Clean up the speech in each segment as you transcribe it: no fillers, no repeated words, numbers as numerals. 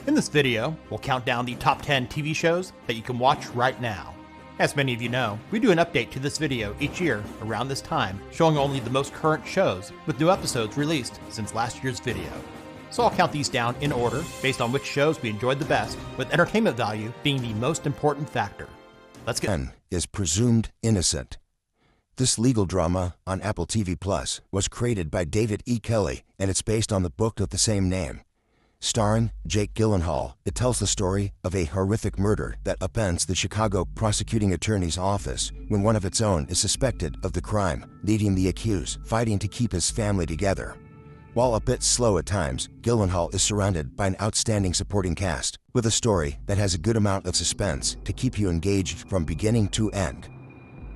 In this video, we'll count down the top 10 TV shows that you can watch right now. As many of you know, we do an update to this video each year around this time, showing only the most current shows, with new episodes released since last year's video. So I'll count these down in order, based on which shows we enjoyed the best, with entertainment value being the most important factor. Let's get 10 is Presumed Innocent. This legal drama on Apple TV Plus was created by David E. Kelly, and it's based on the book of the same name. Starring Jake Gyllenhaal, it tells the story of a horrific murder that upends the Chicago prosecuting attorney's office when one of its own is suspected of the crime, leading the accused fighting to keep his family together. While a bit slow at times, Gyllenhaal is surrounded by an outstanding supporting cast, with a story that has a good amount of suspense to keep you engaged from beginning to end.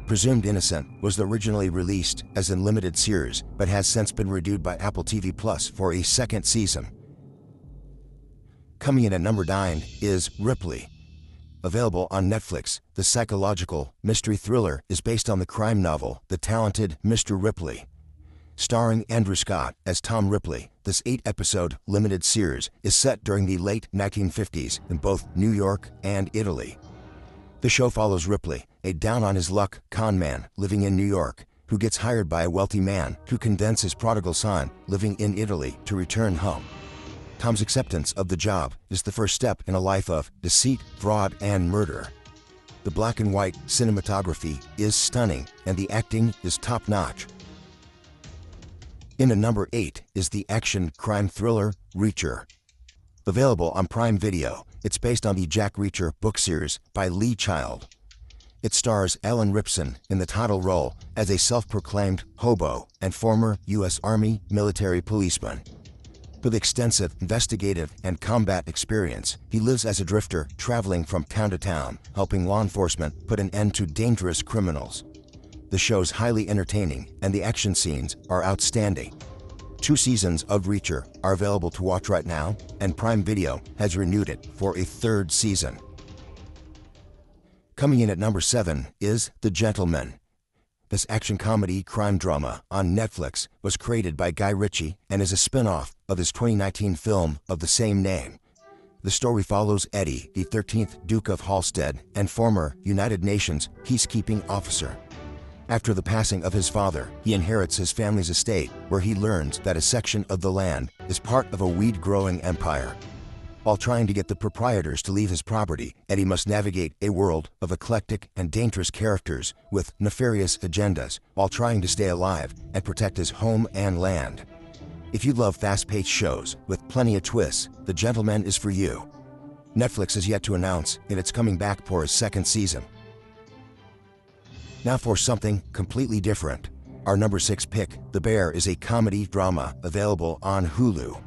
Presumed Innocent was originally released as a limited series, but has since been renewed by Apple TV Plus for a second season. Coming in at number 9 is Ripley. Available on Netflix, the psychological mystery thriller is based on the crime novel The Talented Mr. Ripley. Starring Andrew Scott as Tom Ripley, this 8-episode limited series is set during the late 1950s in both New York and Italy. The show follows Ripley, a down-on-his-luck con man living in New York, who gets hired by a wealthy man who convinces his prodigal son living in Italy to return home. Tom's acceptance of the job is the first step in a life of deceit, fraud, and murder. The black and white cinematography is stunning, and the acting is top-notch. In at number 8 is the action crime thriller Reacher. Available on Prime Video, it's based on the Jack Reacher book series by Lee Child. It stars Alan Ripson in the title role as a self-proclaimed hobo and former U.S. Army military policeman. With extensive investigative and combat experience, he lives as a drifter traveling from town to town, helping law enforcement put an end to dangerous criminals. The show's highly entertaining, and the action scenes are outstanding. 2 seasons of Reacher are available to watch right now, and Prime Video has renewed it for a 3rd season. Coming in at number 7 is The Gentleman. This action comedy crime drama on Netflix was created by Guy Ritchie and is a spin-off of his 2019 film of the same name. The story follows Eddie, the 13th Duke of Halstead and former United Nations peacekeeping officer. After the passing of his father, he inherits his family's estate, where he learns that a section of the land is part of a weed-growing empire. While trying to get the proprietors to leave his property, Eddie must navigate a world of eclectic and dangerous characters with nefarious agendas, while trying to stay alive and protect his home and land. If you love fast-paced shows with plenty of twists, The Gentleman is for you. Netflix has yet to announce if it's coming back for a 2nd season. Now for something completely different. Our number 6 pick, The Bear, is a comedy drama available on Hulu.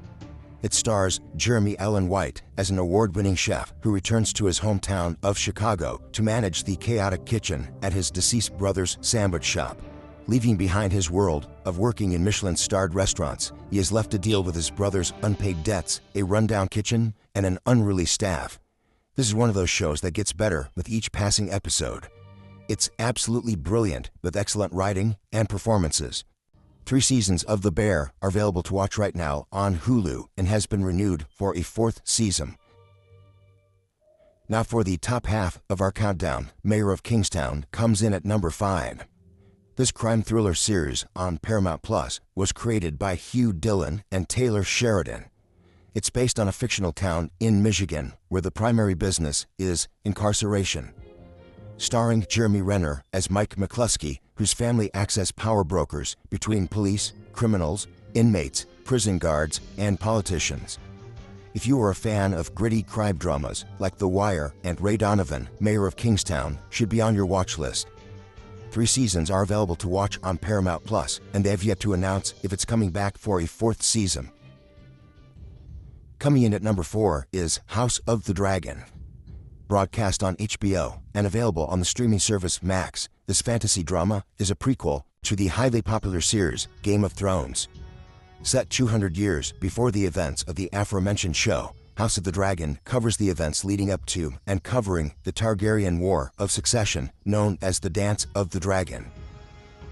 It stars Jeremy Allen White as an award-winning chef who returns to his hometown of Chicago to manage the chaotic kitchen at his deceased brother's sandwich shop. Leaving behind his world of working in Michelin-starred restaurants, he is left to deal with his brother's unpaid debts, a rundown kitchen, and an unruly staff. This is one of those shows that gets better with each passing episode. It's absolutely brilliant, with excellent writing and performances. 3 seasons of The Bear are available to watch right now on Hulu and has been renewed for a 4th season. Now for the top half of our countdown, Mayor of Kingstown comes in at number 5. This crime thriller series on Paramount Plus was created by Hugh Dillon and Taylor Sheridan. It's based on a fictional town in Michigan where the primary business is incarceration. Starring Jeremy Renner as Mike McCluskey, whose family acts as power brokers between police, criminals, inmates, prison guards, and politicians. If you are a fan of gritty crime dramas like The Wire and Ray Donovan, Mayor of Kingstown, should be on your watch list. 3 seasons are available to watch on Paramount Plus, and they have yet to announce if it's coming back for a 4th season. Coming in at number 4 is House of the Dragon. Broadcast on HBO and available on the streaming service Max, this fantasy drama is a prequel to the highly popular series Game of Thrones. Set 200 years before the events of the aforementioned show, House of the Dragon covers the events leading up to and covering the Targaryen War of Succession, known as the Dance of the Dragon.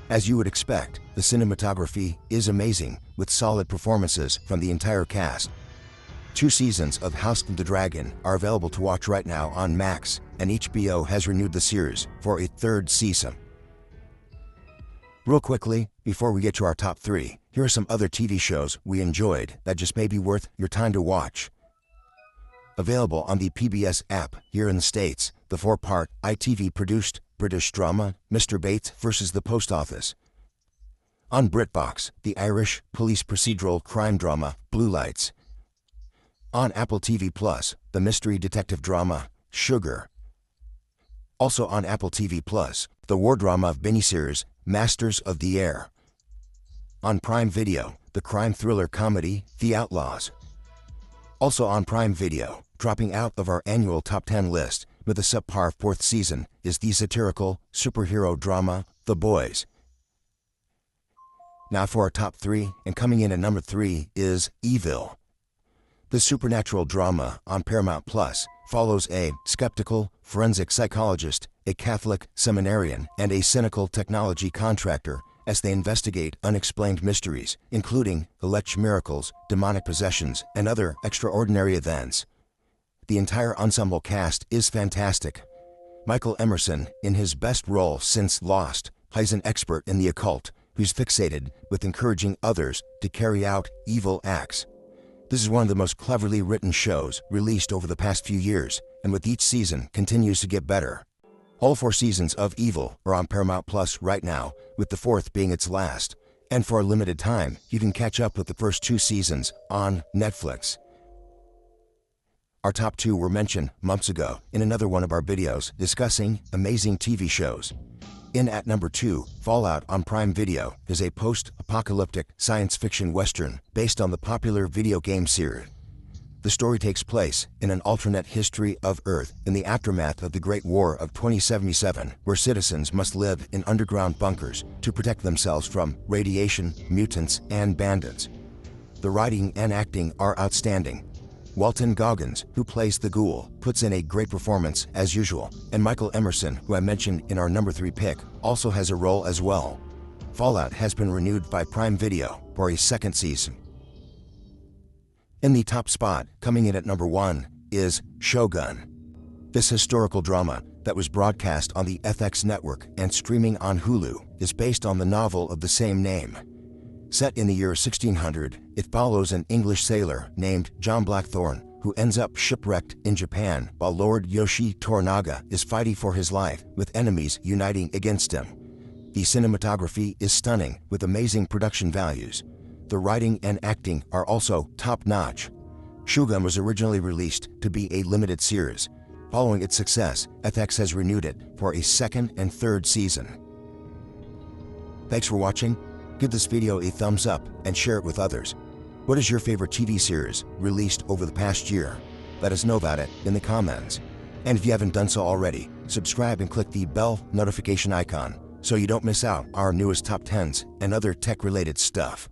As you would expect, the cinematography is amazing, with solid performances from the entire cast. 2 seasons of House of the Dragon are available to watch right now on Max, and HBO has renewed the series for a 3rd season. Real quickly, before we get to our top 3, here are some other TV shows we enjoyed that just may be worth your time to watch. Available on the PBS app here in the States, the 4-part ITV-produced British drama Mr. Bates vs. the Post Office. On BritBox, the Irish police procedural crime drama Blue Lights. On Apple TV+, the mystery detective drama Sugar. Also on Apple TV+, the war drama miniseries Masters of the Air. On Prime Video, the crime thriller comedy The Outlaws. Also on Prime Video, dropping out of our annual top 10 list with a subpar 4th season, is the satirical superhero drama The Boys. Now for our top 3, and coming in at number 3 is Evil. The supernatural drama on Paramount Plus follows a skeptical forensic psychologist, a Catholic seminarian, and a cynical technology contractor as they investigate unexplained mysteries, including alleged miracles, demonic possessions, and other extraordinary events. The entire ensemble cast is fantastic. Michael Emerson, in his best role since Lost, plays an expert in the occult who's fixated with encouraging others to carry out evil acts. This is one of the most cleverly written shows released over the past few years, and with each season continues to get better. All 4 seasons of Evil are on Paramount Plus right now, with the 4th being its last. And for a limited time, you can catch up with the first 2 seasons on Netflix. Our top 2 were mentioned months ago in another one of our videos discussing amazing TV shows. In at number 2, Fallout on Prime Video is a post-apocalyptic science fiction western based on the popular video game series. The story takes place in an alternate history of Earth in the aftermath of the Great War of 2077, where citizens must live in underground bunkers to protect themselves from radiation, mutants, and bandits. The writing and acting are outstanding. Walton Goggins, who plays the Ghoul, puts in a great performance as usual, and Michael Emerson, who I mentioned in our number 3 pick, also has a role as well. Fallout has been renewed by Prime Video for a 2nd season. In the top spot, coming in at number 1, is Shogun. This historical drama that was broadcast on the FX network and streaming on Hulu is based on the novel of the same name. Set in the year 1600, it follows an English sailor named John Blackthorne who ends up shipwrecked in Japan while Lord Yoshi Toranaga is fighting for his life with enemies uniting against him. The cinematography is stunning with amazing production values. The writing and acting are also top-notch. Shogun was originally released to be a limited series. Following its success, FX has renewed it for a 2nd and 3rd season. Thanks for watching. Give this video a thumbs up and share it with others. What is your favorite TV series released over the past year? Let us know about it in the comments. And if you haven't done so already, subscribe and click the bell notification icon so you don't miss out our newest top 10s and other tech-related stuff.